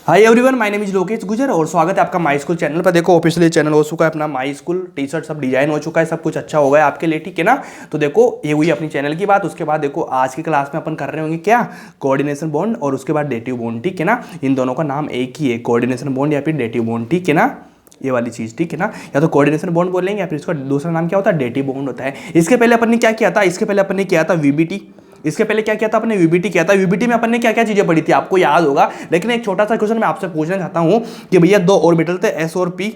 Hi everyone, my name is Lokesh गुजर और स्वागत है आपका माई स्कूल चैनल पर। देखो ऑफिशियली चैनल हो चुका है अपना माई स्कूल, टी शर्ट सब डिजाइन हो चुका है, सब कुछ अच्छा हो गया आपके लिए, ठीक है ना। तो देखो ये हुई अपनी चैनल की बात। उसके बाद देखो आज की क्लास में अपन कर रहे होंगे क्या, कोऑर्डिनेशन बॉन्ड और उसके बाद डेटिव बॉन्ड, ठीक है ना। इन दोनों का नाम एक ही है, कोऑर्डिनेशन बॉन्ड या फिर डेटिव बॉन्ड, ठीक है ना। ये वाली चीज, ठीक है ना। या तो कोऑर्डिनेशन बॉन्ड बोलेंगे या फिर इसका दूसरा नाम क्या होता है, डेटिव बॉन्ड होता है। इसके पहले अपन ने क्या किया था, इसके पहले अपन ने किया था वीबीटी। इसके पहले क्या किया था अपने, वीबीटी किया था। वीबीटी में अपन ने क्या क्या चीजें पढ़ी थी आपको याद होगा, लेकिन एक छोटा सा क्वेश्चन मैं आपसे पूछना चाहता हूं कि भैया दो ऑर्बिटल थे एस और पी,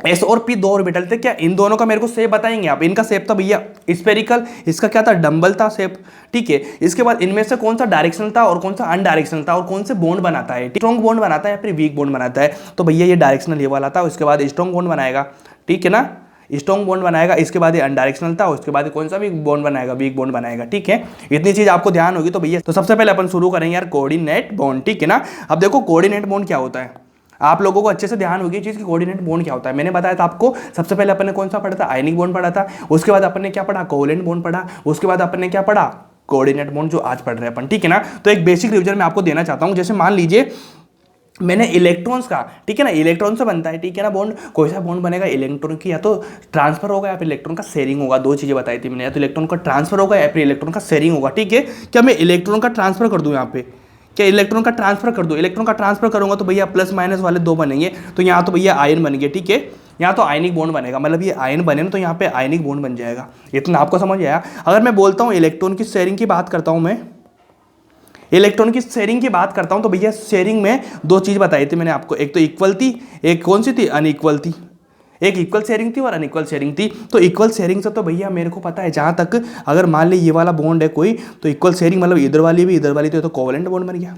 एस और पी दो ऑर्बिटल थे, क्या इन दोनों का मेरे को शेप बताएंगे आप। इनका शेप था भैया स्फेरिकल, इसका क्या था डंबल था शेप, ठीक है। इसके बाद इनमें से कौन सा डायरेक्शनल था और कौन सा अनडायरेक्शनल था और कौन से बॉन्ड बनाता है, स्ट्रॉन्ग बॉन्ड बनाता है या फिर वीक बॉन्ड बनाता है। तो भैया ये डायरेक्शनल ये वाला था, उसके बाद स्ट्रॉन्ग बॉन्ड बनाएगा, ठीक है ना। स्ट्रॉन्ग बॉन्ड बनाएगा, इसके बाद ये अनडायरेक्शनल था, उसके बाद कौन सा भी बॉन्ड बनाएगा, वीक बॉन्ड बनाएगा, ठीक है। इतनी चीज आपको ध्यान होगी। तो भैया तो सबसे पहले अपन शुरू करेंगे यार कोऑर्डिनेट बॉन्ड, ठीक है ना। अब देखो कोऑर्डिनेट बॉन्ड क्या होता है, आप लोगों को अच्छे से ध्यान होगी चीज की कोऑर्डिनेट बॉन्ड क्या होता है। मैंने बताया था आपको, सबसे पहले अपन ने कौन सा पढ़ा था, आयनिक बॉन्ड पढ़ा था। उसके बाद अपन ने क्या पढ़ा, कोवलेंट बॉन्ड पढ़ा। उसके बाद अपन ने क्या पढ़ा, कोऑर्डिनेट बॉन्ड जो आज पढ़ रहे हैं अपन, ठीक है ना। तो एक बेसिक रिवीजन मैं आपको देना चाहता हूं। जैसे मान लीजिए मैंने इलेक्ट्रॉन्स का, ठीक है ना, इलेक्ट्रॉन से बनता है, ठीक है ना बॉन्ड। कोई सा बॉन्ड बनेगा, इलेक्ट्रॉन की या तो ट्रांसफर होगा या फिर इलेक्ट्रॉन का शेयरिंग होगा। दो चीजें बताई थी मैंने, या तो इलेक्ट्रॉन का ट्रांसफर होगा या फिर इलेक्ट्रॉन का शेयरिंग होगा, ठीक है। क्या मैं इलेक्ट्रॉन का ट्रांसफर कर दूं यहाँ पे, क्या इलेक्ट्रॉन का ट्रांसफर कर दूं, इलेक्ट्रॉन का ट्रांसफर करूंगा तो भैया प्लस माइनस वाले दो बनेंगे। तो यहाँ तो भैया आयन बन गए, ठीक है। यहाँ तो आयनिक बॉन्ड बनेगा, मतलब ये आयन बने ना तो यहाँ पे आयनिक बॉन्ड बन जाएगा। इतना आपको समझ आया। अगर मैं बोलता हूँ इलेक्ट्रॉन की शेयरिंग की बात करता हूँ, मैं इलेक्ट्रॉन की शेयरिंग की बात करता हूं तो भैया शेयरिंग में दो चीज बताई थी मैंने आपको, एक तो इक्वल थी, एक कौन सी थी, अनइक्वल थी। एक इक्वल शेयरिंग थी और अनइक्वल शेयरिंग थी। तो इक्वल शेयरिंग से तो भैया मेरे को पता है, जहां तक अगर मान ली ये वाला बॉन्ड है कोई, तो इक्वल शेयरिंग मतलब इधर वाली भी इधर वाली, तो कोवलेंट बॉन्ड बन गया।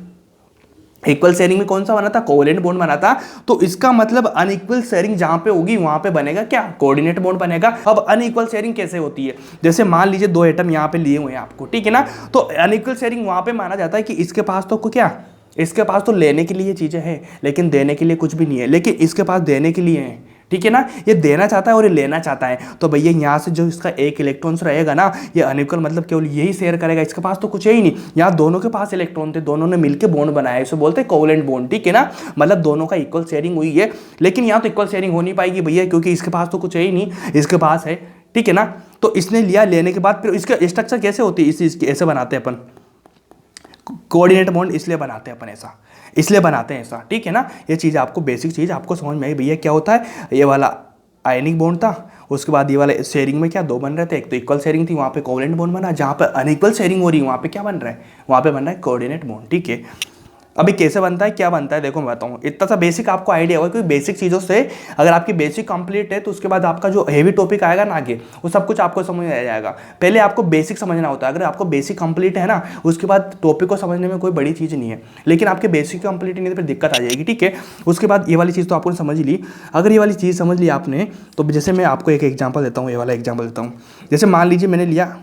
इक्वल शेयरिंग में कौन सा बना था, कोवलेंट बॉन्ड बना था। तो इसका मतलब अनइक्वल शेयरिंग जहां पे होगी वहां पे बनेगा क्या, कोऑर्डिनेट बॉन्ड बनेगा। अब अनइक्वल शेयरिंग कैसे होती है, जैसे मान लीजिए दो एटम यहां पे लिए हुए हैं आपको, ठीक है ना। तो अनइक्वल शेयरिंग वहां पे माना जाता है कि इसके पास तो क्या, इसके पास तो लेने के लिए चीजें हैं लेकिन देने के लिए कुछ भी नहीं है, लेकिन इसके पास देने के लिए है, ठीक है ना। ये देना चाहता है और ये लेना चाहता है। तो भैया यहाँ से जो इसका एक इलेक्ट्रॉन रहेगा ना, ये अनइक्वल मतलब केवल यही शेयर करेगा, इसके पास तो कुछ है ही नहीं। यहाँ दोनों के पास इलेक्ट्रॉन थे, दोनों ने मिलकर बॉन्ड बनाया, इसे बोलते हैं कोवलेंट बॉन्ड, ठीक है ना। मतलब दोनों का इक्वल शेयरिंग हुई है। लेकिन यहाँ तो इक्वल शेयरिंग हो नहीं पाएगी भैया, क्योंकि इसके पास तो कुछ है ही नहीं, इसके पास है, ठीक है ना। तो इसने लिया, लेने के बाद फिर इसका स्ट्रक्चर कैसे होती है, इसकी ऐसे बनाते हैं अपन कोऑर्डिनेट बॉन्ड, इसलिए बनाते हैं अपन ऐसा, इसलिए बनाते हैं ऐसा, ठीक है ना। ये चीज़ आपको बेसिक चीज़ आपको समझ में आई भैया क्या होता है। ये वाला आयनिक बॉन्ड था, उसके बाद ये वाला शेयरिंग में क्या दो बन रहे थे, एक तो इक्वल शेयरिंग थी वहाँ पे कोवलेंट बॉन्ड बना, जहाँ पे अनइक्वल शेयरिंग हो रही है वहाँ पे क्या बन रहा है, वहाँ पे बन रहा है कोऑर्डिनेट बॉन्ड, ठीक है। अभी कैसे बनता है, क्या बनता है, देखो मैं बताऊँ। इतना सा बेसिक आपको आइडिया होगा, क्योंकि बेसिक चीज़ों से अगर आपकी बेसिक कंप्लीट है तो उसके बाद आपका जो हेवी टॉपिक आएगा ना आगे, वो सब कुछ आपको समझ आ जाएगा। पहले आपको बेसिक समझना होता है, अगर आपको बेसिक कंप्लीट है ना, उसके बाद टॉपिक को समझने में कोई बड़ी चीज़ नहीं है। लेकिन आपके बेसिक कंप्लीट नहीं तो फिर दिक्कत आ जाएगी, ठीक है। उसके बाद ये वाली चीज़ तो आपने समझ ली। अगर ये वाली चीज़ समझ ली आपने, तो जैसे मैं आपको एक एग्जाम्पल देता हूँ, ये वाला एग्जाम्पल देता हूँ। जैसे मान लीजिए मैंने लिया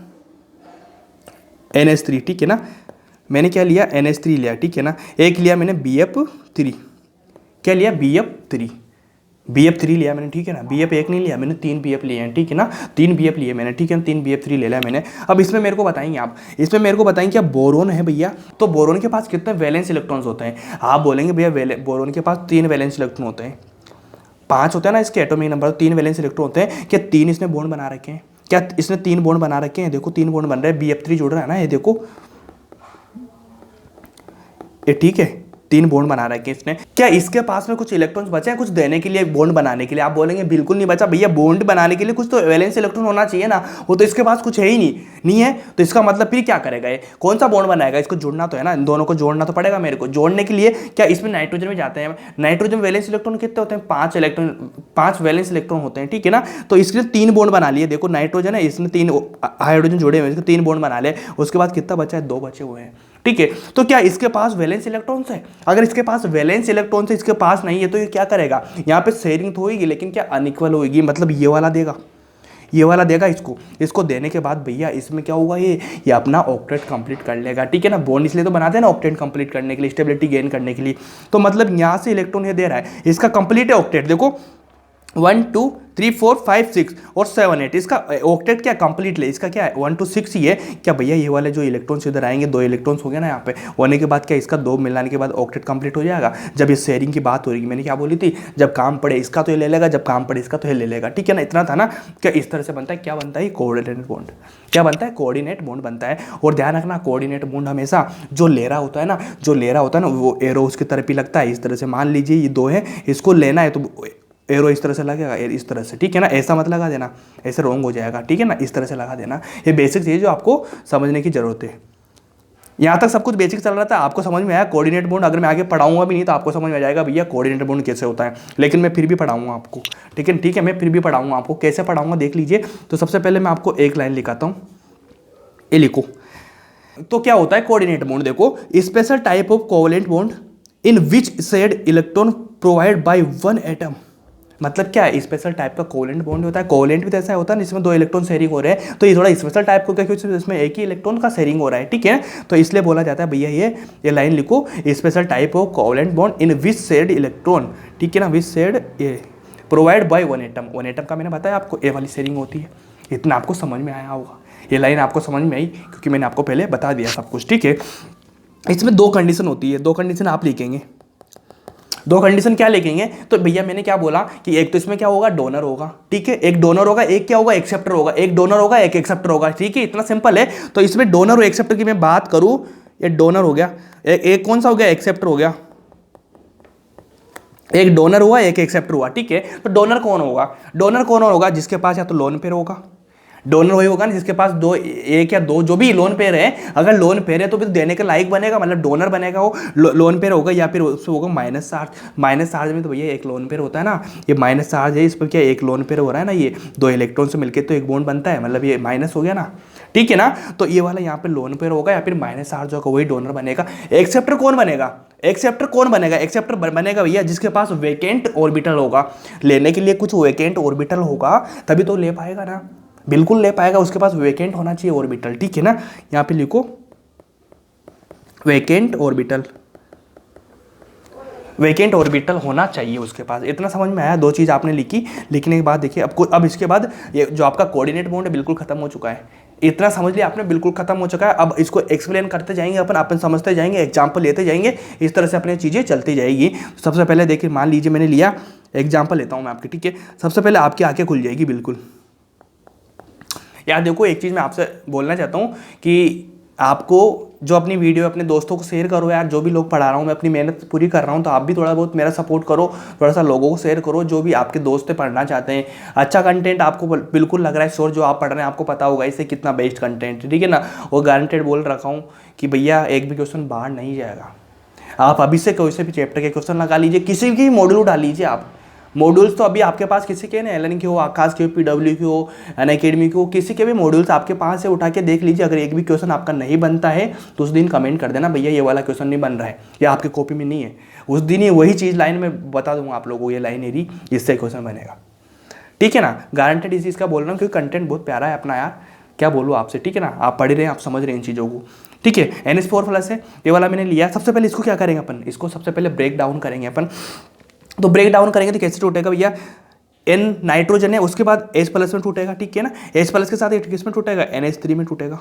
NH3, ठीक है ना। मैंने क्या लिया, NH3 लिया, ठीक है ना। एक लिया मैंने BF3, क्या लिया, BF3 लिया मैंने, ठीक है ना। BF एक नहीं लिया मैंने, 3 BF लिए हैं, ठीक है ना। 3 BF लिए मैंने, ठीक है ना, 3 BF3 ले लिया मैंने। अब इसमें मेरे को बताएंगे आप, इसमें मेरे को बताएंगे क्या, बोरोन है भैया, तो बोरोन के पास कितने वैलेंस इलेक्ट्रॉन्स होते हैं। आप बोलेंगे भैया बोरोन के पास 3 वैलेंस इलेक्ट्रॉन होते हैं, 5 होता है ना इसके एटॉमिक नंबर, 3 वैलेंस इलेक्ट्रॉन होते हैं। क्या 3 इसने बॉन्ड बना रखे हैं, क्या इसने 3 बॉन्ड बना रखे हैं, देखो 3 बॉन्ड बन रहे हैं, BF3 जुड़ रहा है ना, ये देखो ये, ठीक है, 3 बॉन्ड बना रखे हैं इसने। क्या इसके पास में कुछ इलेक्ट्रॉन्स बचे हैं कुछ देने के लिए, बॉन्ड बनाने के लिए। आप बोलेंगे बिल्कुल नहीं बचा भैया, बॉन्ड बनाने के लिए कुछ तो वैलेंस इलेक्ट्रॉन होना चाहिए ना, वो तो इसके पास कुछ है ही नहीं है। तो इसका मतलब फिर क्या करेगा, ये कौन सा बॉन्ड बनाएगा, इसको जोड़ना तो है ना, इन दोनों को जोड़ना तो पड़ेगा मेरे को। जोड़ने के लिए क्या इसमें नाइट्रोजन में जाते हैं, नाइट्रोजन वैलेंस इलेक्ट्रॉन कितने होते हैं, 5 वैलेंस इलेक्ट्रॉन होते हैं, ठीक है ना। तो इसके लिए 3 बॉन्ड बना लिए, देखो नाइट्रोजन है, इसने 3 हाइड्रोजन जोड़े हुए, 3 बॉन्ड बना ले। उसके बाद कितना बचा है, 2 बचे हुए हैं, ठीक है। तो क्या इसके पास वैलेंस इलेक्ट्रॉन्स है, अगर इसके पास वैलेंस इलेक्ट्रॉन्स है, इसके पास नहीं है, तो ये क्या करेगा, यहाँ पे शेयरिंग तो होगी लेकिन क्या अनइक्वल होगी, मतलब ये वाला देगा, ये वाला देगा इसको देने के बाद भैया इसमें क्या होगा, ये अपना ऑक्टेट कंप्लीट कर लेगा, ठीक है ना। बॉन्ड इसलिए तो बनाते हैं ना ऑक्टेट कंप्लीट करने के लिए, स्टेबिलिटी गेन करने के लिए। तो मतलब यहाँ से इलेक्ट्रॉन ये दे रहा है, इसका कंप्लीट है ऑक्टेट, देखो 1 2 3 4 5 6 और 7 8, इसका ऑक्टेट क्या कंप्लीट ले, इसका क्या है 1 2 6 ही है क्या भैया। ये वाले जो इलेक्ट्रॉन्स इधर आएंगे, 2 इलेक्ट्रॉन्स हो गया ना यहाँ पे, होने के बाद क्या इसका 2 मिलाने के बाद ऑक्टेट कंप्लीट हो जाएगा। जब इस शेयरिंग की बात हो रही है, मैंने क्या बोली थी, जब काम पड़े इसका तो ये ले लेगा, जब काम पड़े इसका तो ये ले लेगा, ठीक है ना, इतना था ना। क्या इस तरह से बनता है, क्या बनता है कोऑर्डिनेट बॉन्ड, क्या बनता है कोऑर्डिनेट बॉन्ड बनता है। और ध्यान रखना कोऑर्डिनेट बॉन्ड हमेशा जो ले रहा होता है ना, जो ले रहा होता है ना, वो एरो उसकी तरफ ही लगता है। इस तरह से मान लीजिए ये 2 है, इसको लेना है तो एरो इस तरह से लगेगा, इस तरह से, ठीक है ना, ऐसा मत लगा देना, ऐसे रॉन्ग हो जाएगा, ठीक है ना, इस तरह से लगा देना। ये बेसिक चीज़ जो आपको समझने की जरूरत है। यहाँ तक सब कुछ बेसिक चल रहा था, आपको समझ में आया कोऑर्डिनेट बॉन्ड। अगर मैं आगे पढ़ाऊंगा भी नहीं तो आपको समझ में आ जाएगा भैया कोऑर्डिनेट बॉन्ड कैसे होता है, लेकिन मैं फिर भी पढ़ाऊंगा आपको, ठीक है, मैं फिर भी पढ़ाऊंगा आपको। कैसे पढ़ाऊंगा देख लीजिए। तो सबसे पहले मैं आपको एक लाइन लिखाता हूँ, ये लिखो। तो क्या होता है कोऑर्डिनेट बॉन्ड, देखो, special type of covalent bond in which shared electron provide by one atom. मतलब क्या है, स्पेशल टाइप का कोवलेंट बॉन्ड होता है। कोवलेंट भी तो ऐसा होता है जिसमें 2 इलेक्ट्रॉन शेयरिंग हो रहे हैं, तो ये थोड़ा स्पेशल टाइप का क्योंकि इसमें एक ही इलेक्ट्रॉन का शेयरिंग हो रहा है, ठीक है। तो इसलिए बोला जाता है भैया ये लाइन लिखो, special type of covalent bond in which shared electron, ठीक है ना, विच शेयर्ड ये प्रोवाइड बाय वन एटम का मैंने बताया आपको ए वाली शेयरिंग होती है। इतना आपको समझ में आया होगा, ये लाइन आपको समझ में आई क्योंकि मैंने आपको पहले बता दिया सब कुछ, ठीक है। इसमें 2 कंडीशन होती है, 2 कंडीशन आप लिखेंगे। 2 कंडीशन क्या लिखेंगे, तो भैया मैंने क्या बोला कि एक तो इसमें क्या होगा, डोनर होगा, ठीक है, एक डोनर होगा, एक क्या होगा, एक्सेप्टर होगा, एक डोनर होगा, एक एक्सेप्टर होगा, ठीक है, इतना सिंपल है। तो इसमें डोनर और एक्सेप्टर की मैं बात करूं, ये डोनर हो गया, एक कौन सा हो गया, एक्सेप्टर हो गया, एक डोनर हुआ, एक एक्सेप्टर हुआ, ठीक है। तो डोनर कौन होगा, डोनर कौन होगा, जिसके पास या तो लोन पेयर होगा, डोनर वही होगा ना जिसके पास 2 एक या 2 जो भी लोन पेयर है, अगर लोन पेयर है तो फिर देने के लायक बनेगा, मतलब डोनर बनेगा वो, लोन पेयर होगा, या फिर उसमें होगा माइनस चार्ज। माइनस चार्ज में तो भैया एक लोन पेयर होता है ना, ये माइनस चार्ज है, इस पर क्या एक लोन पेयर हो रहा है ना, ये 2 इलेक्ट्रॉन से मिलकर तो एक बॉन्ड बनता है, मतलब ये माइनस हो गया ना, ठीक है ना। तो ये वाला यहाँ पे लोन पेयर होगा या फिर माइनस चार्ज होगा, वही डोनर बनेगा। एक्सेप्टर कौन बनेगा, एक्सेप्टर कौन बनेगा, एक्सेप्टर बनेगा भैया जिसके पास वेकेंट ऑर्बिटल होगा, लेने के लिए कुछ वेकेंट ऑर्बिटल होगा तभी तो ले पाएगा ना, बिल्कुल ले पाएगा, उसके पास वेकेंट होना चाहिए ऑर्बिटल, ठीक है ना। यहां पे लिखो वेकेंट ऑर्बिटल, वेकेंट ऑर्बिटल होना चाहिए उसके पास। इतना समझ में आया, 2 चीज़ आपने लिखी। लिखने के बाद देखिए अब इसके बाद ये जो आपका कोऑर्डिनेट बॉन्ड है बिल्कुल खत्म हो चुका है। इतना समझ लिया आपने, बिल्कुल खत्म हो चुका है। अब इसको एक्सप्लेन करते जाएंगे, अपन समझते जाएंगे, एग्जाम्पल लेते जाएंगे, इस तरह से अपनी चीज़ें चलती जाएगी। सबसे पहले देखिए, मान लीजिए मैंने लिया एग्जाम्पल लेता हूँ मैं आपकी, ठीक है। सबसे पहले आपकी आंखें खुल जाएगी बिल्कुल। यार देखो, एक चीज़ मैं आपसे बोलना चाहता हूँ कि आपको जो अपनी वीडियो अपने दोस्तों को शेयर करो यार, जो भी लोग पढ़ा रहा हूँ मैं अपनी मेहनत पूरी कर रहा हूँ, तो आप भी थोड़ा बहुत मेरा सपोर्ट करो, थोड़ा सा लोगों को शेयर करो, जो भी आपके दोस्त पढ़ना चाहते हैं। अच्छा कंटेंट आपको बिल्कुल लग रहा है श्योर, जो आप पढ़ रहे हैं आपको पता होगा इससे कितना बेस्ट कंटेंट, ठीक है ना। और गारंटेड बोल रखा हूँ कि भैया एक भी क्वेश्चन बाहर नहीं जाएगा। आप अभी से कोई से भी चैप्टर के क्वेश्चन लगा लीजिए, किसी भी मॉड्यूल डाल लीजिए आप। मॉड्यूल्स तो अभी आपके पास किसी के ना, एलन के हो, आकाश के हो, PW के हो, अनअकैडमी के हो, किसी के भी मॉड्यूल्स आपके पास से उठा के देख लीजिए। अगर एक भी क्वेश्चन आपका नहीं बनता है तो उस दिन कमेंट कर देना भैया ये वाला क्वेश्चन नहीं बन रहा है या आपकी कॉपी में नहीं है। उस दिन ही वही चीज़ लाइन में बता दूंगा आप लोगों को, ये लाइन एरी इससे क्वेश्चन बनेगा, ठीक है ना। गारंटेड इस चीज़ का बोल रहा हूँ क्योंकि कंटेंट बहुत प्यारा है अपना यार, क्या बोलूँ आपसे, ठीक है ना। आप पढ़ रहे हैं, आप समझ रहे हैं इन चीज़ों को, ठीक है। NH4+ है, ये वाला मैंने लिया। सबसे पहले इसको क्या करेंगे अपन, इसको सबसे पहले ब्रेक डाउन करेंगे अपन। तो ब्रेक डाउन करेंगे तो कैसे टूटेगा भैया, N नाइट्रोजन है, उसके बाद H+ में टूटेगा, ठीक है ना। H+ के साथ किस में टूटेगा, NH3 में टूटेगा,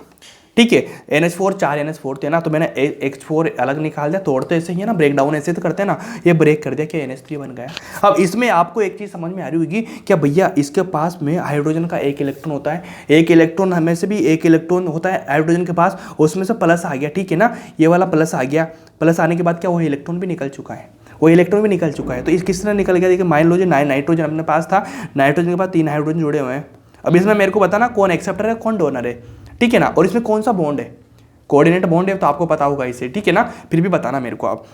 ठीक है। NH4 4 NH4 थे ना, तो मैंने H4 अलग निकाल दिया, तोड़ते ऐसे ही है ना, ब्रेक डाउन ऐसे तो करते हैं ना, ये ब्रेक कर दिया कि NH3 बन गया। अब इसमें आपको एक चीज़ समझ में आ रही होगी, क्या भैया इसके पास में हाइड्रोजन का एक इलेक्ट्रॉन होता है, एक इलेक्ट्रॉन हमें से भी एक इलेक्ट्रॉन होता है हाइड्रोजन के पास, उसमें से प्लस आ गया, ठीक है ना। ये वाला प्लस आ गया, प्लस आने के बाद क्या वो इलेक्ट्रॉन भी निकल चुका है, वो इलेक्ट्रॉन भी निकल चुका है। तो इस किस तरह निकल गया, देखिए मान लो जो नाइट्रोजन अपने पास था, नाइट्रोजन के पास 3 हाइड्रोजन जुड़े हुए हैं। अब इसमें मेरे को बताना कौन एक्सेप्टर है कौन डोनर है, ठीक है ना। और इसमें कौन सा बॉन्ड है, कोऑर्डिनेट बॉन्ड है, तो आपको पता होगा इसे, ठीक है ना। फिर भी बताना मेरे को आप,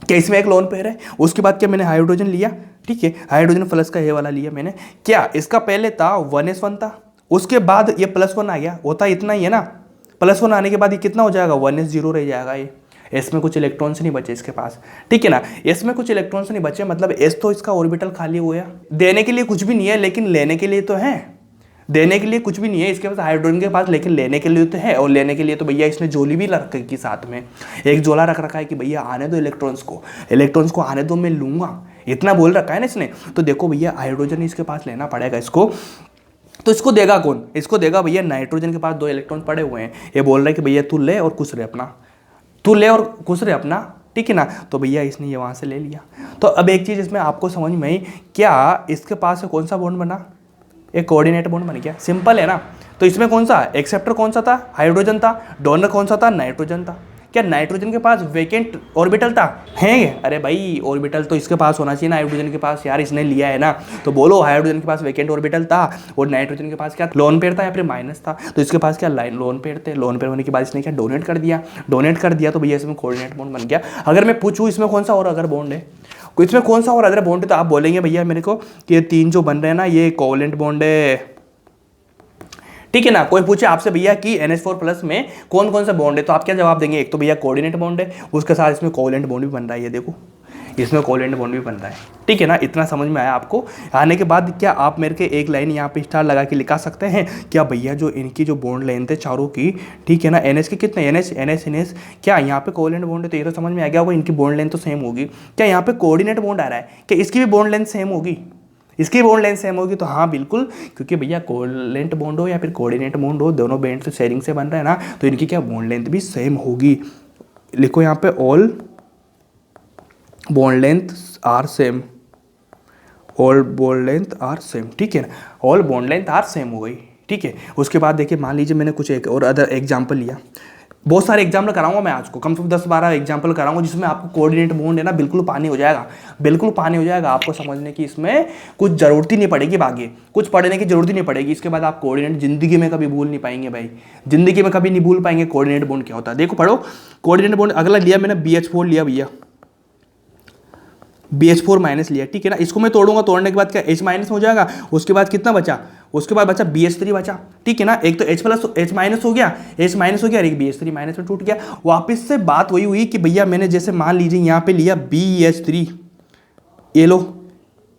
क्या इसमें एक लोन पेयर है। उसके बाद क्या मैंने हाइड्रोजन लिया, ठीक है, हाइड्रोजन प्लस का ये वाला लिया मैंने। क्या इसका पहले था 1s1 था, उसके बाद ये +1 आ गया, होता इतना ही है ना। +1 आने के बाद ये कितना हो जाएगा, 1s0 रह जाएगा। ये इसमें कुछ इलेक्ट्रॉन्स नहीं बचे इसके पास, ठीक है ना। इसमें कुछ इलेक्ट्रॉन्स नहीं बचे, मतलब एस तो इसका ऑर्बिटल खाली हुआ। देने के लिए कुछ भी नहीं है लेकिन लेने के लिए तो है, देने के लिए कुछ भी नहीं है इसके पास हाइड्रोजन के पास, लेकिन लेने के लिए तो है। और लेने के लिए तो भैया इसने जोली भी रख रखी साथ में, एक जोला रख रखा है कि भैया आने दो इलेक्ट्रॉन्स को, इलेक्ट्रॉन्स को आने दो, मैं लूँगा, इतना बोल रखा है ना इसने। तो देखो भैया हाइड्रोजन इसके पास लेना पड़ेगा इसको, तो इसको देगा कौन, इसको देगा भैया नाइट्रोजन के पास 2 इलेक्ट्रॉन पड़े हुए हैं, ये बोल रहा है कि भैया तू ले और कुछ रहे अपना, तू ले और कुछ रहे अपना, ठीक है ना। तो भैया इसने ये वहाँ से ले लिया। तो अब एक चीज़ इसमें आपको समझ में आई, क्या इसके पास से कौन सा बॉन्ड बना, एक कोऑर्डिनेट बॉन्ड बन गया, सिंपल है ना। तो इसमें कौन सा एक्सेप्टर कौन सा था, हाइड्रोजन था, डोनर कौन सा था, नाइट्रोजन था। क्या नाइट्रोजन के पास वेकेंट ऑर्बिटल था, है? अरे भाई ऑर्बिटल तो इसके पास होना चाहिए ना हाइड्रोजन के पास, यार इसने लिया है ना। तो बोलो हाइड्रोजन के पास वेकेंट ऑर्बिटल था और नाइट्रोजन के पास क्या लोन पेयर था या फिर माइनस था। तो इसके पास क्या लाइन लोन पेयर थे, लोन पेयर होने के बाद इसने क्या डोनेट कर दिया, डोनेट कर दिया तो भैया इसमें कोऑर्डिनेट बॉन्ड बन गया। अगर मैं पूछूं इसमें कौन सा और अगर बॉन्ड है, इसमें कौन सा और अदर बॉन्ड है, तो आप बोलेंगे भैया मेरे को कि ये 3 जो बन रहे हैं ना ये कोवलेंट बॉन्ड है, ठीक है ना। कोई पूछे आपसे भैया कि NH4+ में कौन कौन सा बॉन्ड है, तो आप क्या जवाब देंगे, एक तो भैया कोऑर्डिनेट बॉन्ड है, उसके साथ इसमें कोवलेंट बॉन्ड भी बन रहा है, ये देखो इसमें कोवलेंट बॉन्ड भी बन रहा है, ठीक है ना। इतना समझ में आया आपको। आने के बाद क्या आप मेरे के एक लाइन यहाँ पे स्टार लगा के लिखा सकते हैं, क्या भैया जो इनकी जो बॉन्ड लेंथ है चारों की, ठीक है ना, NH के कितने NH क्या यहाँ पे कोवलेंट बॉन्ड है, तो ये तो समझ में आ गया होगा इनकी बॉन्ड लेंथ तो सेम होगी। क्या यहाँ पे कोऑर्डिनेट बॉन्ड आ रहा है, क्या इसकी भी बॉन्ड लेंथ सेम होगी, इसकी बॉन्ड लेंथ सेम होगी, तो हाँ बिल्कुल, क्योंकि भैया कोवलेंट बॉन्ड हो या फिर कोऑर्डिनेट बॉन्ड हो, दोनों बॉन्ड से शेयरिंग से बन रहा है ना, तो इनकी क्या बॉन्ड लेंथ भी सेम होगी। लिखो यहाँ पे all bond length are same, all bond length are same, ठीक है ना, all bond length are same हो गई, ठीक है। उसके बाद देखिए मान लीजिए मैंने कुछ एक और अदर एग्जाम्पल लिया, बहुत सारे एग्जाम्पल कराऊंगा मैं आज को, कम से कम 10-12 एग्जाम्पल कराऊंगा जिसमें आपको कोऑर्डिनेट बॉन्ड है ना बिल्कुल पानी हो जाएगा, बिल्कुल पानी हो जाएगा, आपको समझने की इसमें कुछ जरूरत ही नहीं पड़ेगी, बाकी कुछ पढ़ने की जरूरत ही नहीं पड़ेगी। इसके बाद आप कोऑर्डिनेट जिंदगी में कभी भूल नहीं पाएंगे भाई, जिंदगी में कभी नहीं भूल पाएंगे कोऑर्डिनेट बॉन्ड क्या होता है। देखो पढ़ो कोऑर्डिनेट बॉन्ड, अगला लिया मैंने BH4 लिया भैया, BH4- लिया, ठीक है ना। इसको मैं तोड़ूंगा, तोड़ने के बाद क्या H- हो जाएगा, उसके बाद कितना बचा, उसके बाद बचा BH3 बचा, ठीक है ना। एक तो H+ हो गया, H- हो गया, और एक BH3- में टूट गया। वापस से बात वही हुई कि भैया मैंने जैसे मान लीजिए यहाँ पे लिया BH3, ये लो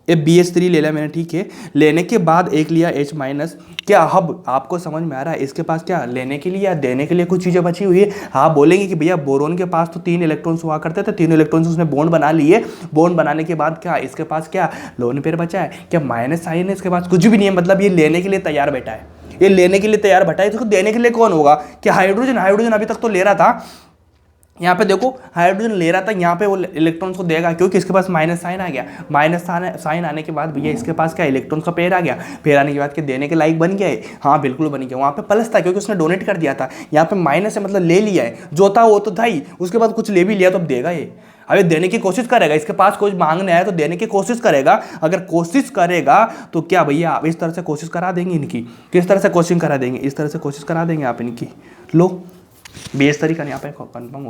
ये BH3 ले लिया मैंने, ठीक है। लेने के बाद एक लिया H-, क्या अब आपको समझ में आ रहा है इसके पास क्या लेने के लिए या देने के लिए कुछ चीज़ें बची हुई है। हाँ बोलेंगे कि भैया बोरोन के पास तो 3 इलेक्ट्रॉन्स हुआ करते थे, 3 इलेक्ट्रॉन्स उसने बॉन्ड बना लिए, बॉन्ड बनाने के बाद क्या इसके पास क्या लोन पेयर बचा है, क्या माइनस साइन है इसके पास, कुछ भी नहीं है, मतलब ये लेने के लिए तैयार बैठा है, ये लेने के लिए तैयार बैठा है। इसको देने के लिए कौन होगा, क्या हाइड्रोजन अभी तक तो ले रहा था, यहाँ पे देखो हाइड्रोजन ले रहा था, यहाँ पे वो इलेक्ट्रॉन्स को देगा क्योंकि इसके पास माइनस साइन आ गया, माइनस साइन आने के बाद भैया इसके पास क्या इलेक्ट्रॉन्स का पेयर आ गया, पेयर आने के बाद के देने के लायक बन गया है, हाँ बिल्कुल बन गया। वहाँ पे प्लस था क्योंकि उसने डोनेट कर दिया था, यहाँ पे माइनस है मतलब ले लिया है, जो था वो तो था ही, उसके बाद कुछ ले भी लिया तो अब देगा ये, अभी देने की कोशिश करेगा, इसके पास कुछ मांगने आया तो देने की कोशिश करेगा। अगर कोशिश करेगा तो क्या भैया आप इस तरह से कोशिश करा देंगे इनकी, किस तरह से कोशिश करा देंगे, इस तरह से कोशिश करा देंगे आप इनकी। लो बेस तरीका यहाँ पे कन्फर्म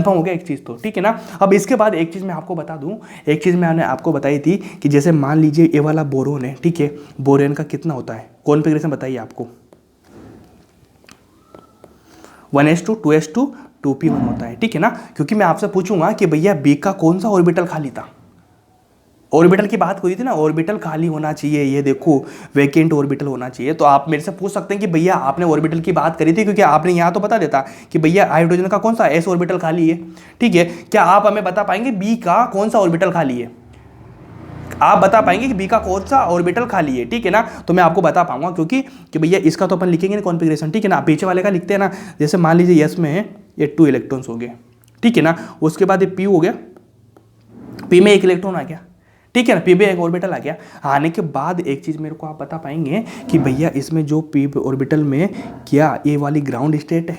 हो गया एक चीज़ तो, ठीक है ना। अब इसके बाद एक चीज़ मैं आपको बता दूं, एक चीज़ मैंने आपको बताई थी कि जैसे मान लीजिए ये वाला बोरोन है, ठीक है, बोरेन का कितना होता है कॉन्फ़िगरेशन बताइए आपको, 1s2 2s2 2p1 होता है, ठीक है ना। क्योंकि मैं आपसे पूछूंगा कि भैया बी का कौन सा ऑर्बिटल खाली था, ऑर्बिटल की बात हुई थी ना, ऑर्बिटल खाली होना चाहिए, ये देखो वैकेंट ऑर्बिटल होना चाहिए। तो आप मेरे से पूछ सकते हैं कि भैया आपने ऑर्बिटल की बात करी थी, क्योंकि आपने यहाँ तो बता देता कि भैया हाइड्रोजन का कौन सा s ऑर्बिटल खाली है, ठीक है। क्या आप हमें बता पाएंगे बी का कौन सा ऑर्बिटल खाली है, आप बता पाएंगे कि बी का कौन सा ऑर्बिटल खाली है, ठीक है ना। तो मैं आपको बता पाऊंगा क्योंकि कि भैया इसका तो अपन लिखेंगे ना कॉन्फ़िगरेशन, ठीक है ना। पीछे वाले का लिखते हैं ना, जैसे मान लीजिए यस में है ये 2 इलेक्ट्रॉन्स हो गए, ठीक है ना। उसके बाद ये पी हो गया, पी में 1 इलेक्ट्रॉन आ गया, ठीक है ना, पी पे एक ऑर्बिटल आ गया। आने के बाद एक चीज़ मेरे को आप बता पाएंगे कि भैया इसमें जो पी ऑर्बिटल में क्या ये वाली ग्राउंड स्टेट है,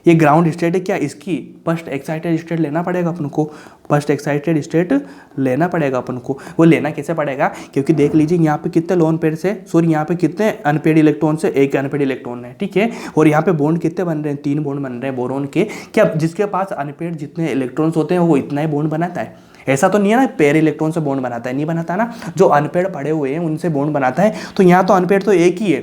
ये ग्राउंड स्टेट है, क्या इसकी फर्स्ट एक्साइटेड स्टेट लेना पड़ेगा अपन को, फर्स्ट एक्साइटेड स्टेट लेना पड़ेगा अपन को। वो लेना कैसे पड़ेगा, क्योंकि देख लीजिए यहाँ पे कितने लोन पेयर से, सॉरी यहाँ पे कितने अनपेड इलेक्ट्रॉन से, एक अनपेड इलेक्ट्रॉन है, ठीक है। और यहाँ पे बॉन्ड कितने बन रहे हैं, 3 बॉन्ड बन रहे हैं बोरोन के। क्या जिसके पास अनपेड जितने इलेक्ट्रॉन्स होते हैं वो इतना ही बॉन्ड बनाता है, ऐसा तो नहीं है ना, पेयर इलेक्ट्रॉन से बॉन्ड बनाता है, नहीं बनाता ना, जो अनपेड पड़े हुए हैं उनसे बॉन्ड बनाता है। तो यहाँ तो अनपेड तो एक ही है,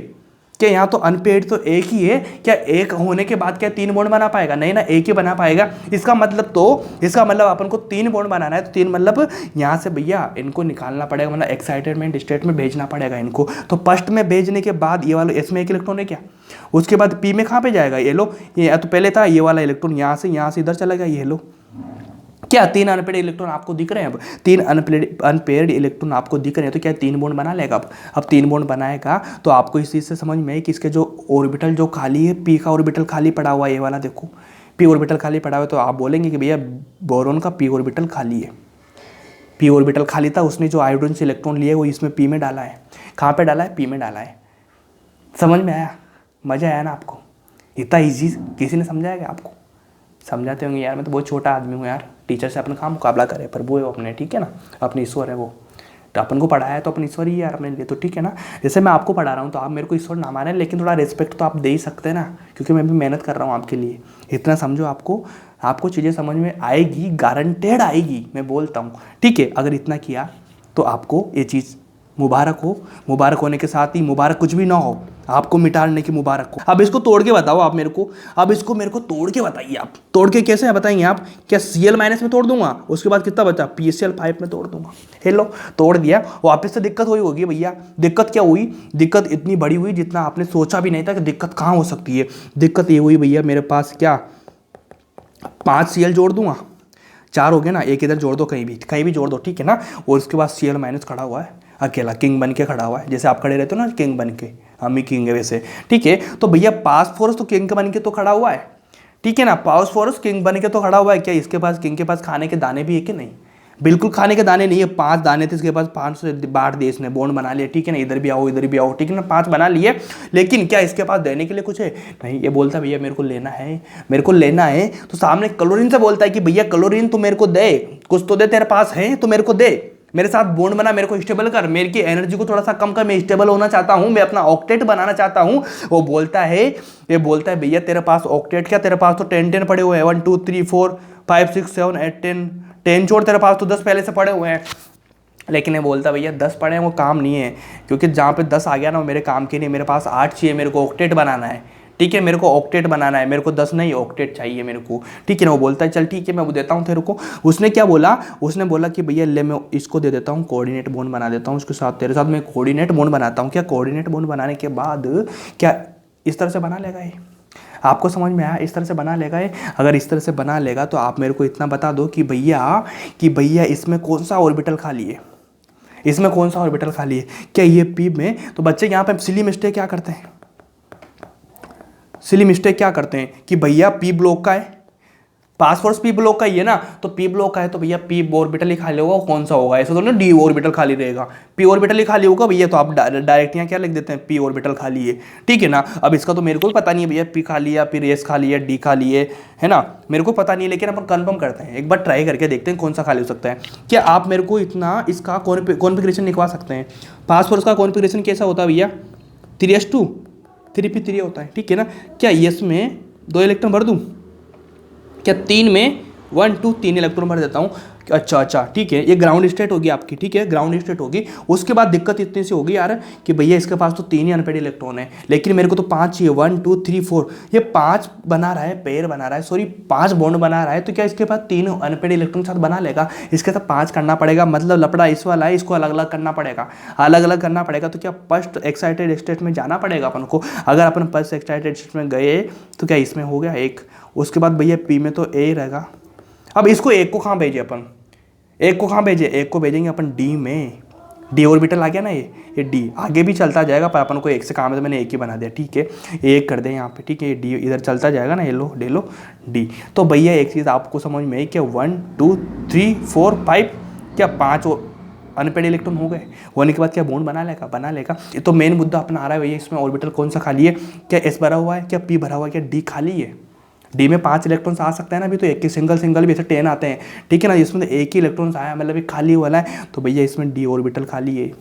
क्या यहाँ तो अनपेड तो एक ही है, क्या एक होने के बाद क्या 3 बॉन्ड बना पाएगा, नहीं ना, एक ही बना पाएगा। इसका मतलब अपन को 3 बॉन्ड बनाना है, तो 3 मतलब यहाँ से भैया इनको निकालना पड़ेगा, मतलब एक्साइटेडमेंट स्टेट में भेजना पड़ेगा इनको। तो फर्स्ट में भेजने के बाद ये वाला इसमें 1 इलेक्ट्रॉन है क्या, उसके बाद पी में कहाँ पे जाएगा, ये लो, ये तो पहले था ये वाला इलेक्ट्रॉन यहाँ से इधर चला गया, ये लो क्या 3 अनपेयर्ड इलेक्ट्रॉन आपको दिख रहे हैं? अब 3 अनपेयर्ड इलेक्ट्रॉन आपको दिख रहे हैं, तो क्या 3 बॉन्ड बना लेगा? अब 3 बॉन्ड बनाएगा तो आपको इस चीज़ से समझ में है कि इसके जो ऑर्बिटल जो खाली है, पी का ऑर्बिटल खाली पड़ा हुआ है, ये वाला देखो पी ऑर्बिटल खाली पड़ा हुआ है, तो आप बोलेंगे कि भैया बोरॉन का पी ऑर्बिटल खाली है। पी ऑर्बिटल खाली था, उसने जो हाइड्रोजन से इलेक्ट्रॉन लिए वो इसमें पी में डाला है। कहाँ पे डाला है? पी में डाला है। समझ में आया? मज़ा आया ना आपको? इतना ईजी किसी ने समझाया क्या आपको? समझाते होंगे यार, मैं तो बहुत छोटा आदमी हूँ यार, टीचर से अपना काम मुकाबला करे, पर वो है अपने, ठीक है ना, अपने ईश्वर है वो, तो अपन को पढ़ाया है तो अपन ईश्वर ही यार अपने लिए, तो ठीक है ना। जैसे मैं आपको पढ़ा रहा हूँ तो आप मेरे को ईश्वर ना माने, लेकिन थोड़ा रिस्पेक्ट तो आप दे ही सकते हैं ना, क्योंकि मैं भी मेहनत कर रहा हूँ आपके लिए। इतना समझो, आपको चीज़ें समझ में आएगी, गारंटेड आएगी, मैं बोलता हूँ, ठीक है। अगर इतना किया तो आपको ये चीज़ मुबारक हो। मुबारक होने के साथ ही मुबारक कुछ भी ना हो, आपको मिटाने की मुबारक हो। अब इसको तोड़ के बताओ आप मेरे को, अब इसको मेरे को तोड़ के बताइए आप। तोड़ के कैसे बताएंगे आप? क्या Cl- में तोड़ दूंगा, उसके बाद कितना बचा? PCl5 में तोड़ दूंगा। हेलो, तोड़ दिया। वापस से दिक्कत हुई होगी भैया। दिक्कत क्या हुई? दिक्कत इतनी बड़ी हुई जितना आपने सोचा भी नहीं था कि दिक्कत कहाँ हो सकती है। दिक्कत ये हुई भैया, मेरे पास क्या 5 Cl जोड़ दूंगा, 4 हो गए ना, एक इधर जोड़ दो, कहीं भी जोड़ दो, ठीक है ना। और उसके बाद Cl- खड़ा हुआ है अकेला, किंग बन के खड़ा हुआ है, जैसे आप खड़े रहते हो ना किंग बन के, हम ही किंग है वैसे, ठीक है। तो भैया फास्फोरस तो किंग बन के तो खड़ा हुआ है, ठीक है ना। फास्फोरस किंग बन के तो खड़ा हुआ है। क्या इसके पास, किंग के पास खाने के दाने भी है कि नहीं? बिल्कुल खाने के दाने नहीं है। 5 दाने थे इसके पास, 5 से बांट दिए इसने, बॉन्ड बना लिया, ठीक है ना। इधर भी आओ, इधर भी आओ, ठीक है ना, 5 बना लिए। लेकिन क्या इसके पास देने के लिए कुछ है? नहीं। ये बोलता है भैया मेरे को लेना है, मेरे को लेना है, तो सामने क्लोरीन से बोलता है कि भैया क्लोरीन तो मेरे को दे, कुछ तो दे, तेरे पास है तो मेरे को दे, मेरे साथ बॉन्ड बना, मेरे को स्टेबल कर, मेरी की एनर्जी को थोड़ा सा कम कर, मैं स्टेबल होना चाहता हूं, मैं अपना ऑक्टेट बनाना चाहता हूं। वो बोलता है, ये बोलता है भैया तेरे पास ऑक्टेट क्या, तेरे पास तो 10 पड़े हुए हैं, 1 2 3 4 5 6 7 8 10 छोड़, तेरे पास तो 10 पहले से पड़े हुए हैं। लेकिन ये बोलता भैया 10 पड़े हैं वो काम नहीं है, क्योंकि जहाँ पे 10 आ गया ना वो मेरे काम के नहीं, मेरे पास 8 चाहिए, मेरे को ऑक्टेट बनाना है, ठीक है, मेरे को ऑक्टेट बनाना है, मेरे को 10 नहीं ऑक्टेट चाहिए मेरे को, ठीक है ना। वो बोलता है चल ठीक है मैं वो देता हूँ तेरे को। उसने क्या बोला? उसने बोला कि भैया ले मैं इसको दे देता हूँ, कोऑर्डिनेट बॉन्ड बना देता हूँ उसके साथ, तेरे साथ मैं कोऑर्डिनेट बॉन्ड बनाता हूँ। क्या कोऑर्डिनेट बॉन्ड बनाने के बाद क्या इस तरह से बना लेगा ये? आपको समझ में आया? इस तरह से बना लेगा ये। अगर इस तरह से बना लेगा तो आप मेरे को इतना बता दो कि भैया इसमें कौन सा ऑर्बिटल खाली है, इसमें कौन सा ऑर्बिटल खाली है? क्या ये पी में? तो बच्चे यहाँ पे सिली मिस्टेक क्या करते हैं, सिली मिस्टेक क्या करते हैं कि भैया पी ब्लॉक का है, पासफोर्स पी ब्लॉक का ही है ना, तो पी ब्लॉक का है तो भैया पी ऑर्बिटल ही खाली होगा, कौन सा होगा? ऐसा तो ना डी ऑर्बिटल खाली रहेगा, पी ऑर्बिटल ही खाली होगा भैया, तो आप डायरेक्ट यहाँ क्या लिख देते हैं? पी ऑर्बिटल खाली है, ठीक है ना। अब इसका तो मेरे को भी पता नहीं है भैया पी खाली है, फिर एस खाली है, डी खाली है ना, मेरे को पता नहीं है, लेकिन अपन कंफर्म करते हैं, एक बार ट्राई करके देखते हैं कौन सा खाली हो सकता है। क्या आप मेरे को इतना इसका कॉन्फ़िगरेशन लिखवा सकते हैं? पासफोर्स का कॉन्फ़िगरेशन कैसा होता है भैया? 3s2 3p3 होता है, ठीक है ना। क्या एस में 2 इलेक्ट्रॉन भर दूँ? क्या 3 में 1 2 3 इलेक्ट्रॉन भर देता हूँ? अच्छा ठीक है, ये ग्राउंड स्टेट होगी आपकी, ठीक है, ग्राउंड स्टेट होगी। उसके बाद दिक्कत इतनी सी होगी यार कि भैया इसके पास तो 3 ही अनपेड इलेक्ट्रॉन है, लेकिन मेरे को तो 5 चाहिए, 1 2 3 4, ये 5 बना रहा है, पेयर बना रहा है, सॉरी 5 बॉन्ड बना रहा है, तो क्या इसके पास 3 अनपेड इलेक्ट्रॉन साथ बना लेगा? इसके साथ 5 करना पड़ेगा, मतलब लपड़ा इस वाला है, इसको अलग अलग करना पड़ेगा, अलग अलग करना पड़ेगा। तो क्या फर्स्ट एक्साइटेड स्टेट में जाना पड़ेगा अपन को? अगर अपन फर्स्ट एक्साइटेड स्टेट में गए तो क्या इसमें हो गया एक, उसके बाद भैया पी में तो ए रहेगा। अब इसको एक को कहाँ भेजे अपन? एक को कहाँ भेजे? एक को भेजेंगे अपन डी में, डी ऑर्बिटल आ गया ना, ये डी आगे भी चलता जाएगा, पर अपन को एक से काम है तो मैंने एक ही बना दिया, ठीक है, एक कर दे यहाँ पे, ठीक है, ये डी इधर चलता जाएगा ना, ये लो डे लो डी। तो भैया एक चीज़ आपको समझ में आई क्या? 1 2 3 4 5, क्या 5 अनपेड इलेक्ट्रॉन हो गए? होने के बाद क्या बॉन्ड बना लेगा? बना लेगा। तो मेन मुद्दा अपना आ रहा है भैया, इसमें ऑर्बिटल कौन सा खाली है? क्या एस भरा हुआ है, क्या पी भरा हुआ है, क्या डी खाली है? डी में 5 इलेक्ट्रॉन्स आ सकते हैं ना, अभी तो एक के सिंगल भी ऐसे 10 आते हैं, ठीक है ना, इसमें तो एक ही इलेक्ट्रॉन्स आया, मतलब एक खाली वाला है, तो भैया इसमें डी ऑर्बिटल खाली है।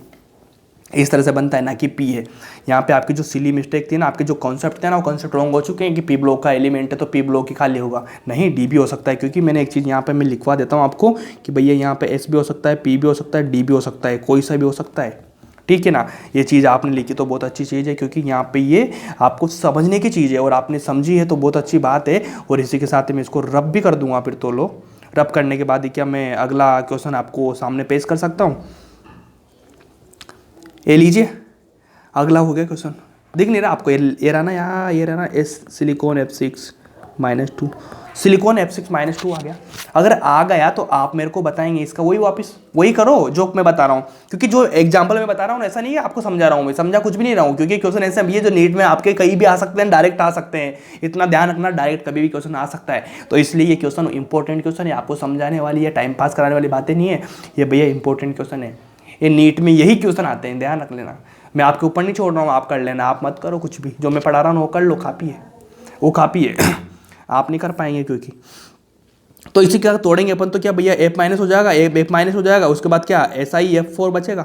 इस तरह से बनता है, ना कि पी है। यहाँ पे आपकी जो सिली मिस्टेक थी ना, आपके जो कॉन्सेप्ट थे ना, वो कॉन्सेप्ट रॉन्ग हो चुके हैं कि पी ब्लॉक का एलिमेंट है तो पी ब्लॉक ही खाली होगा। नहीं, डी भी हो सकता है, क्योंकि मैंने एक चीज़ यहाँ पे मैं लिखवा देता हूँ आपको कि भैया यहाँ पे एस भी हो सकता है, पी भी हो सकता है, डी भी हो सकता है, कोई सा भी हो सकता है, ठीक है ना। ये चीज़ आपने लिखी तो बहुत अच्छी चीज़ है, क्योंकि यहाँ पे ये आपको समझने की चीज़ है और आपने समझी है तो बहुत अच्छी बात है। और इसी के साथ मैं इसको रब भी कर दूंगा, फिर तो लो रब करने के बाद ही क्या मैं अगला क्वेश्चन आपको सामने पेश कर सकता हूँ। ये लीजिए, अगला हो गया क्वेश्चन, दिख नहीं रहा आपको? ये रहा ना यहाँ, ये रहा ना S silicon F6 -2, silicon F6-2 आ गया। अगर आ गया तो आप मेरे को बताएंगे इसका वही वापस वही करो जो मैं बता रहा हूँ, क्योंकि जो एग्जांपल मैं बता रहा हूँ ऐसा नहीं है आपको समझा रहा हूँ, मैं समझा कुछ भी नहीं रहा हूँ, क्योंकि क्वेश्चन ऐसे भी है जो नीट में आपके कहीं भी आ सकते हैं, डायरेक्ट आ सकते हैं, इतना ध्यान रखना, डायरेक्ट कभी भी क्वेश्चन आ सकता है। तो इसलिए ये क्वेश्चन इंपॉर्टेंट क्वेश्चन है, आपको समझाने वाली है, टाइम पास कराने वाली बातें नहीं है, ये भैया इंपॉर्टेंट क्वेश्चन है। ये नीट में यही क्वेश्चन आते हैं, ध्यान रख लेना। मैं आपके ऊपर नहीं छोड़ रहा हूँ, आप कर लेना, आप मत करो कुछ भी, जो मैं पढ़ा रहा हूँ वो कर लो, काफ़ी है, वो काफ़ी है। आप नहीं कर पाएंगे क्योंकि, तो इसी क्या तोड़ेंगे अपन तो क्या भैया F- हो जाएगा, F- हो जाएगा, उसके बाद क्या SiF4 बचेगा,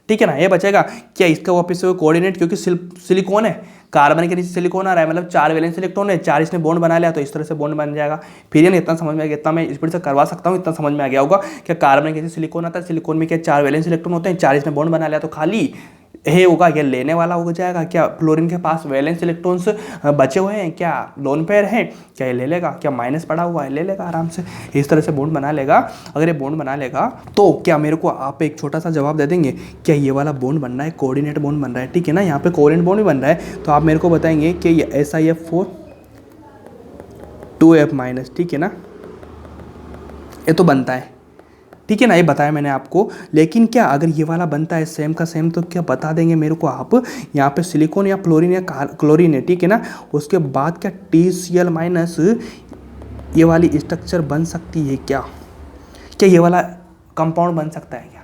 ठीक है ना, ये बचेगा क्या इसका वापस से कोऑर्डिनेट, क्योंकि सिलिकॉन है, कार्बन के नीचे सिलिकॉन आ रहा है, मतलब 4 वैलेंस इलेक्ट्रॉन है, 4 इसने बॉन्ड बना लिया, तो इस तरह से बॉन्ड बन जाएगा। फिर ये इतना समझ में आ गया, इतना मैं स्पीड से करवा सकता हूँ, इतना समझ में आ गया होगा क्या कार्बन के नीचे सिलिकॉन आता है, सिलिकॉन में क्या 4 वैलेंस इलेक्ट्रॉन होते हैं, 4 इसने बॉन्ड बना लिया, तो खाली ये होगा, क्या लेने वाला हो जाएगा, क्या फ्लोरीन के पास वैलेंस इलेक्ट्रॉन्स बचे हुए हैं, क्या लोन पेयर हैं, क्या ये ले लेगा, क्या माइनस पड़ा हुआ है, ले लेगा आराम से, इस तरह से बॉन्ड बना लेगा। अगर ये बॉन्ड बना लेगा तो क्या मेरे को आप एक छोटा सा जवाब दे देंगे, क्या ये वाला बॉन्ड बन रहा है कोऑर्डिनेट बॉन्ड बन रहा है, ठीक है ना, यहाँ पे कोवलेंट बॉन्ड भी बन रहा है, तो आप मेरे को बताएंगे कि ये SiF4 2F-, ठीक है ना, ये तो बनता है, ठीक है ना, ये बताया मैंने आपको। लेकिन क्या अगर ये वाला बनता है सेम का सेम, तो क्या बता देंगे मेरे को आप, यहाँ पे सिलिकॉन या फ्लोरीन या क्लोरीन है, ठीक है ना, उसके बाद क्या TCl- ये वाली स्ट्रक्चर बन सकती है क्या, क्या ये वाला कंपाउंड बन सकता है क्या?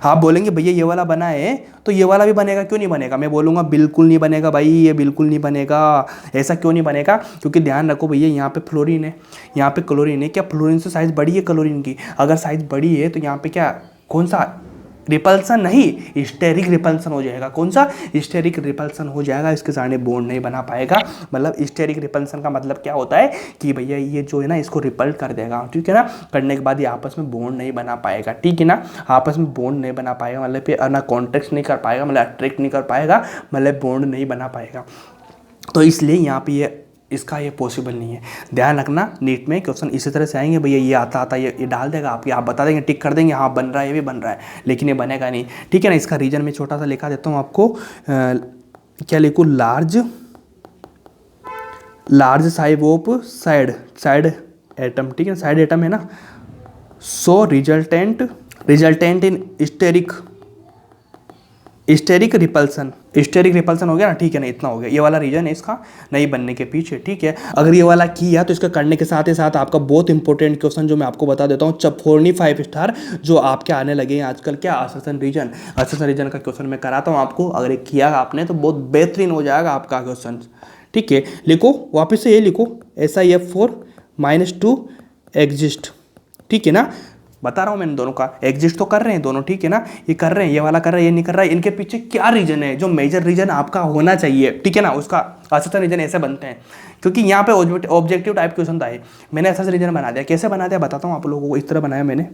आप बोलेंगे भैया ये वाला बना है तो ये वाला भी बनेगा, क्यों नहीं बनेगा? मैं बोलूँगा बिल्कुल नहीं बनेगा भाई, ये बिल्कुल नहीं बनेगा। ऐसा क्यों नहीं बनेगा? क्योंकि ध्यान रखो भैया, यहाँ पे फ्लोरीन है, यहाँ पे क्लोरीन है, क्या फ्लोरीन से साइज़ बड़ी है क्लोरीन की? अगर साइज़ बड़ी है तो यहाँ पे क्या, कौन सा रिपल्सन नहीं, स्टेरिक रिपल्सन हो जाएगा। कौन सा? स्टेरिक रिपल्सन हो जाएगा, इसके सामने बॉन्ड नहीं बना पाएगा। मतलब स्टेरिक रिपल्सन का मतलब क्या होता है कि भैया ये जो है ना इसको रिपल्ट कर देगा, ठीक है ना, करने के बाद ये आपस में बॉन्ड नहीं बना पाएगा, ठीक है ना, आपस में बॉन्ड नहीं बना पाएगा, मतलब फिर ना कॉन्टेक्ट नहीं कर पाएगा, मतलब अट्रैक्ट नहीं कर पाएगा, मतलब बॉन्ड नहीं बना पाएगा। तो इसलिए यहाँ पे ये इसका ये पॉसिबल नहीं है। ध्यान रखना, नीट में क्वेश्चन इसी तरह से आएंगे, भैया ये आता ये डाल देगा आपके, आप बता देंगे, टिक कर देंगे, हाँ बन रहा है, ये भी बन रहा है, लेकिन ये बनेगा नहीं, ठीक है ना। इसका रीजन में छोटा सा लिखा देता हूँ आपको, क्या लिखूँ, large size of side atom, ठीक है, साइड एटम है ना, so resultant in steric repulsion हो गया ना, ठीक है ना, इतना हो गया। ये वाला रीजन है इसका नहीं बनने के पीछे, ठीक है। अगर ये वाला किया तो इसका करने के साथ ही साथ आपका बहुत इंपॉर्टेंट क्वेश्चन जो मैं आपको बता देता हूँ, चपफोरनी 5 स्टार जो आपके आने लगे हैं आजकल, क्या असरसन रीजन का क्वेश्चन मैं कराता हूँ आपको। अगर ये किया आपने तो बहुत बेहतरीन हो जाएगा आपका क्वेश्चन, ठीक है। लिखो वापस से, ये लिखो SiF4-2 एग्जिस्ट, ठीक है ना, बता रहा हूँ मैंने, दोनों का एग्जिस्ट तो कर रहे हैं दोनों, ठीक है ना, ये कर रहे हैं, ये वाला कर रहा है, ये नहीं कर रहा है, इनके पीछे क्या रीजन है जो मेजर रीजन आपका होना चाहिए, ठीक है ना, उसका असर रीजन ऐसे बनते हैं, क्योंकि यहाँ पे ऑब्जेक्टिव टाइप क्वेश्चन था ये, मैंने ऐसा रीजन बना दिया। कैसे बना दिया बताता हूँ आप लोगों को, इस तरह बनाया मैंने,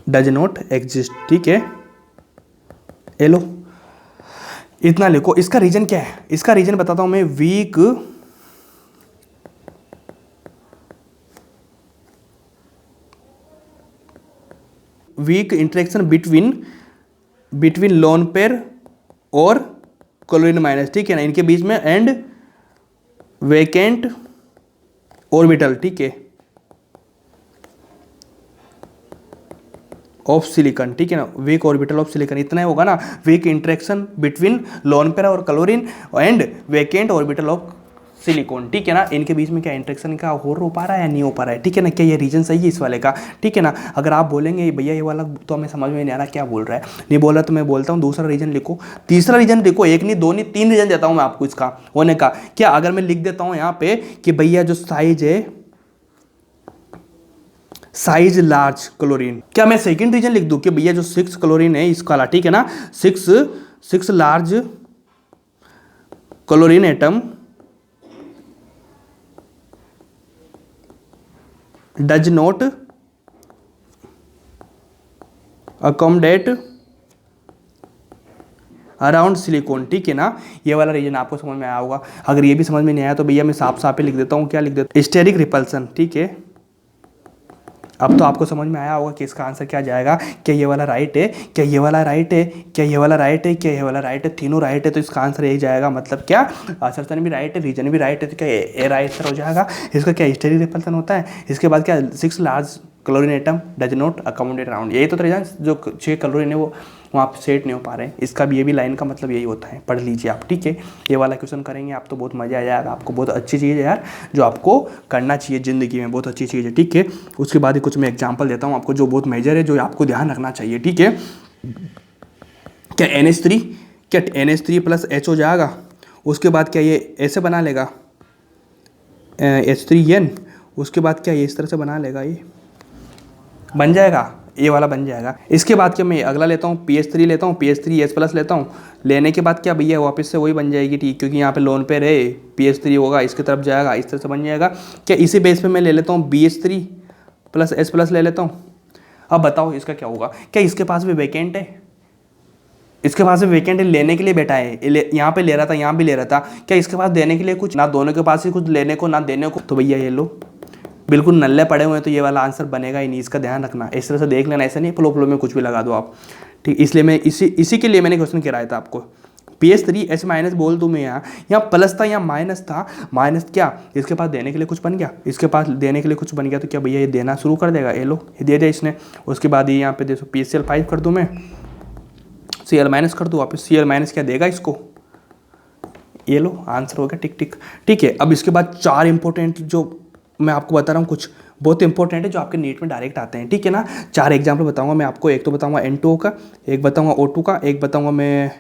डज नॉट एग्जिस्ट, ठीक है, ये लो, इतना लिखो। इसका रीजन क्या है, इसका रीजन बताता हूं मैं, week interaction between lone pair और क्लोरीन माइनस, ठीक है ना, इनके बीच में, एंड वेकेंट ऑर्बिटल, ठीक है, ऑफ सिलिकॉन, ठीक है ना, वीक ऑर्बिटल ऑफ सिलिकॉन, इतना ही होगा ना, weak interaction between lone pair और chlorine and vacant orbital of silicon, ठीक है ना, इनके बीच में क्या इंटरेक्शन का हो पा रहा है या नहीं हो पा रहा है, ठीक है ना, क्या ये रीजन सही है इस वाले का, ठीक है ना। अगर आप बोलेंगे भैया ये वाला तो हमें समझ में नहीं आ रहा क्या बोल रहा है, नहीं बोल रहा, तो मैं बोलता हूँ दूसरा रीजन लिखो, तीसरा रीजन लिखो, एक नहीं दो नहीं 3 रीजन देता हूँ मैं आपको इसका होने का। क्या अगर मैं लिख देता हूँ यहाँ पे कि भैया जो साइज है, साइज लार्ज क्लोरीन, क्या मैं सेकंड रीजन लिख दूं कि भैया जो 6 क्लोरीन है इसका, ठीक है ना, 6 large chlorine atom does not accommodate around silicon, ठीक है ना, ये वाला रीजन आपको समझ में आया होगा। अगर ये भी समझ में नहीं आया तो भैया मैं साफ साफ लिख देता हूँ, क्या लिख देता हूँ, स्टेरिक रिपल्सन, ठीक है, अब तो आपको समझ में आया होगा कि इसका आंसर क्या जाएगा। क्या ये वाला राइट है, क्या ये वाला राइट है, क्या ये वाला राइट है, क्या ये वाला राइट है, तीनों राइट है तो इसका आंसर यही जाएगा। मतलब क्या असर्शन भी राइट है, रीजन भी राइट है, तो क्या ए राइट आंसर हो जाएगा। इसका क्या स्टेरिक रिपल्सन होता है। इसके बाद क्या 6 large chlorine atom does not accommodate around, यही तो रीजन जो 6 क्लोरीन है वो वहाँ पे सेट नहीं हो पा रहे हैं। इसका भी ये भी लाइन का मतलब यही होता है, पढ़ लीजिए आप, ठीक है। ये वाला क्वेश्चन करेंगे आप तो बहुत मज़ा आ जाएगा आपको, बहुत अच्छी चीज़ है यार जो आपको करना चाहिए ज़िंदगी में, बहुत अच्छी चीज़ है, ठीक है। उसके बाद ही कुछ मैं एग्जाम्पल देता हूँ आपको जो बहुत मेजर है, जो आपको ध्यान रखना चाहिए, ठीक है। क्या NH3, क्या NH3 प्लस H हो जाएगा। उसके बाद क्या ये ऐसे बना लेगा H3N, उसके बाद क्या ये इस तरह से बना लेगा, ये बन जाएगा, ये वाला बन जाएगा। इसके बाद क्या मैं अगला लेता हूँ PH3 लेता हूँ, PH3H प्लस लेता हूँ। लेने के बाद क्या भैया वापस से वही बन जाएगी, ठीक, क्योंकि यहाँ पे लोन पे रहे PH3 होगा, इसकी तरफ जाएगा, इस तरह से बन जाएगा। क्या इसी बेस पे मैं ले लेता हूँ BH3 प्लस H प्लस ले लेता हूँ। अब बताओ इसका क्या होगा। क्या इसके पास भी वैकेंट है, इसके पास भी वैकेंट है, लेने के लिए बैठा है, यहाँ पे ले रहा था, यहाँ भी ले रहा था। क्या इसके पास देने के लिए कुछ, ना दोनों के पास ही कुछ लेने को ना देने को, तो भैया ये लो बिल्कुल नल्ले पड़े हुए हैं, तो ये वाला आंसर बनेगा ही नहीं। इसका ध्यान रखना, इस तरह से देख लेना, ऐसे नहीं फ्लो फ्लो में कुछ भी लगा दो आप, ठीक। इसलिए मैं इसी के लिए मैंने क्वेश्चन कराया था आपको। PH3H माइनस बोल दूँ मैं, यहाँ प्लस था, यहाँ माइनस था, माइनस क्या इसके पास देने के लिए कुछ बन गया, इसके पास देने के लिए कुछ बन गया, तो क्या भैया ये देना शुरू कर देगा, ये लो ये दे दे इसने। उसके बाद ये यहाँ पे देखो PCl5 कर दूँ मैं, Cl माइनस कर दूँ वापस, Cl माइनस क्या देगा इसको, ये लो आंसर हो गया, टिक टिक, ठीक है। अब इसके बाद 4 इंपॉर्टेंट जो मैं आपको बता रहा हूँ, कुछ बहुत इंपॉर्टेंट है जो आपके नीट में डायरेक्ट आते हैं, ठीक है ना। 4 एग्जाम्पल बताऊंगा मैं आपको, एक तो बताऊंगा N2O का, एक बताऊंगा O2 का, एक बताऊंगा मैं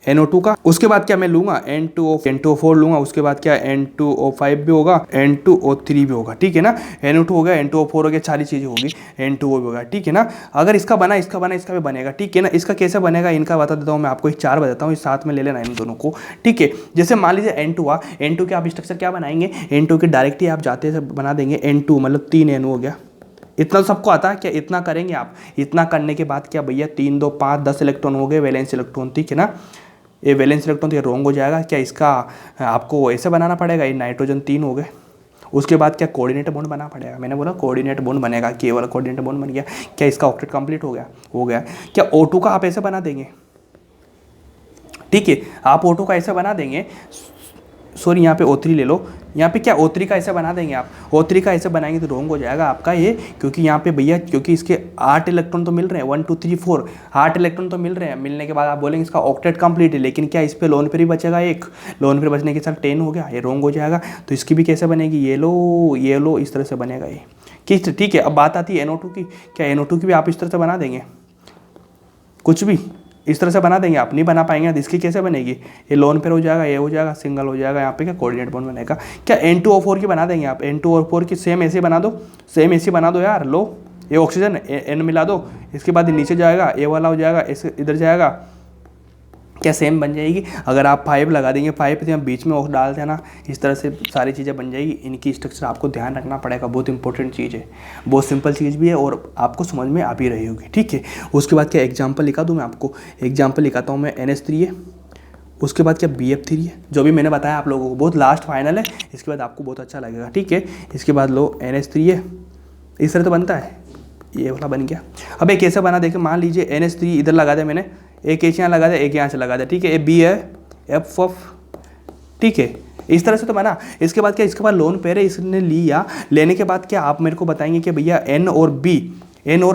NO2 का। उसके बाद क्या मैं लूँगा N2O4 लूँगा। उसके बाद क्या N2O5 भी होगा, N2O3 भी होगा, ठीक है ना। NO2 हो गया, N2O4 हो गया, सारी चीज़ें होगी, N2O भी होगा, ठीक है ना। अगर इसका बना इसका भी बनेगा, ठीक है ना। इसका कैसे बनेगा इनका बता देता हूँ मैं आपको, 4 बताता हूँ, इस साथ में ले लेना इन दोनों को, ठीक है। जैसे मान लीजिए N2 N2 के आप स्ट्रक्चर क्या बनाएंगे, N2 के डायरेक्ट ही आप जाते से बना देंगे N2, मतलब 3 NO हो गया। इतना तो सबको आता है, क्या इतना करेंगे आप। इतना करने के बाद क्या भैया 3 2 5 10 इलेक्ट्रॉन हो गए, वैलेंस इलेक्ट्रॉन, ठीक है ना। ये वैलेंस इलेक्ट्रॉन तो ये रॉन्ग हो जाएगा। क्या इसका आपको ऐसे बनाना पड़ेगा, ये नाइट्रोजन 3 हो गए। उसके बाद क्या कोऑर्डिनेट बॉन्ड बनाना पड़ेगा, मैंने बोला कोऑर्डिनेट बॉन्ड बनेगा, केवल कोऑर्डिनेट बॉन्ड बन गया। क्या इसका ऑक्टेट कंप्लीट हो गया। क्या O2 का आप ऐसे बना देंगे, ठीक है, आप O2 का ऐसे बना देंगे, सॉरी यहाँ पे O3 ले लो, यहाँ पे क्या O3 का ऐसे बना देंगे आप, O3 का ऐसे बनाएंगे तो रॉन्ग हो जाएगा आपका ये, क्योंकि यहाँ पे भैया क्योंकि इसके 8 इलेक्ट्रॉन तो मिल रहे हैं, 1 2 3 4 8 इलेक्ट्रॉन तो मिल रहे हैं। मिलने के बाद आप बोलेंगे इसका ऑक्टेट कंप्लीट है, लेकिन क्या इस पे लोन पेयर ही बचेगा, एक लोन पेयर बचने के साथ 10 हो गया, ये रॉन्ग हो जाएगा। तो इसकी भी कैसे बनेगी, ये लो इस तरह से बनेगा ये, ठीक है। अब बात आती है NO2 की। क्या NO2 की भी आप इस तरह से बना देंगे, कुछ भी इस तरह से बना देंगे आप, नहीं बना पाएंगे तो इसकी कैसे बनेगी, ये लोन पेयर हो जाएगा, ये हो जाएगा, सिंगल हो जाएगा। यहाँ पे क्या कोऑर्डिनेट बॉन्ड बनेगा। क्या N2O4 की बना देंगे आप, N2O4 की सेम ऐसे बना दो, यार लो ये ऑक्सीजन N मिला दो, इसके बाद नीचे जाएगा, ये वाला हो जाएगा, इधर जाएगा, क्या सेम बन जाएगी। अगर आप 5 लगा देंगे, 5 पे बीच में डाल देना, इस तरह से सारी चीज़ें बन जाएगी। इनकी स्ट्रक्चर आपको ध्यान रखना पड़ेगा, बहुत इंपॉर्टेंट चीज़ है, बहुत सिंपल चीज़ भी है और आपको समझ में आ भी रही होगी, ठीक है। उसके बाद क्या एग्जाम्पल लिखा दूँ मैं आपको, एग्जाम्पल लिखाता हूँ मैं NH3 है, उसके बाद क्या BF3 है, जो भी मैंने बताया आप लोगों को, बहुत लास्ट फाइनल है, इसके बाद आपको बहुत अच्छा लगेगा, ठीक है। इसके बाद लो NH3 है, इस तरह तो बनता है, ये वाला बन गया। अब एक ऐसा बना देखे, मान लीजिए NH3 इधर लगा दिया मैंने, एक यहाँ लगा दिया, एक यहाँ से लगा दिया, ठीक है। ये B है F, ठीक है, इस तरह से तो बना। इसके बाद क्या इसके बाद लोन पेयर है, इसने लिया, लेने के बाद क्या आप मेरे को बताएंगे कि भैया N और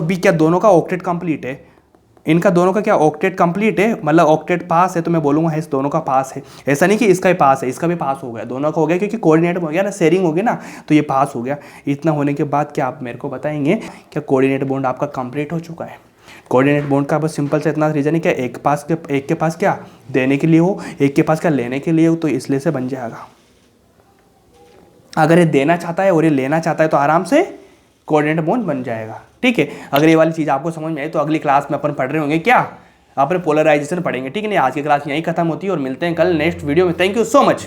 B क्या दोनों का ऑक्टेट कंप्लीट है, इनका दोनों का क्या ऑक्टेट कंप्लीट है, मतलब ऑक्टेट पास है, तो मैं बोलूँगा इस दोनों का पास है। ऐसा नहीं कि इसका ही पास है, इसका भी पास हो गया, दोनों का हो गया, क्योंकि कोऑर्डिनेट हो गया ना, शेयरिंग हो गई ना, तो ये पास हो गया। इतना होने के बाद क्या आप मेरे को बताएंगे क्या कोऑर्डिनेट बॉन्ड आपका कंप्लीट हो चुका है। कोऑर्डिनेट बॉन्ड का बस सिंपल से इतना रीजन है, क्या एक के पास क्या देने के लिए हो, एक के पास क्या लेने के लिए हो, तो इसलिए से बन जाएगा। अगर ये देना चाहता है और ये लेना चाहता है तो आराम से कोऑर्डिनेट बॉन्ड बन जाएगा, ठीक है। अगर ये वाली चीज़ आपको समझ में आई तो अगली क्लास में अपन पढ़ रहे होंगे क्या, अपन पोलराइजेशन पढ़ेंगे, ठीक है। नहीं, आज की क्लास यहीं खत्म होती है और मिलते हैं कल नेक्स्ट वीडियो में। Thank you so much.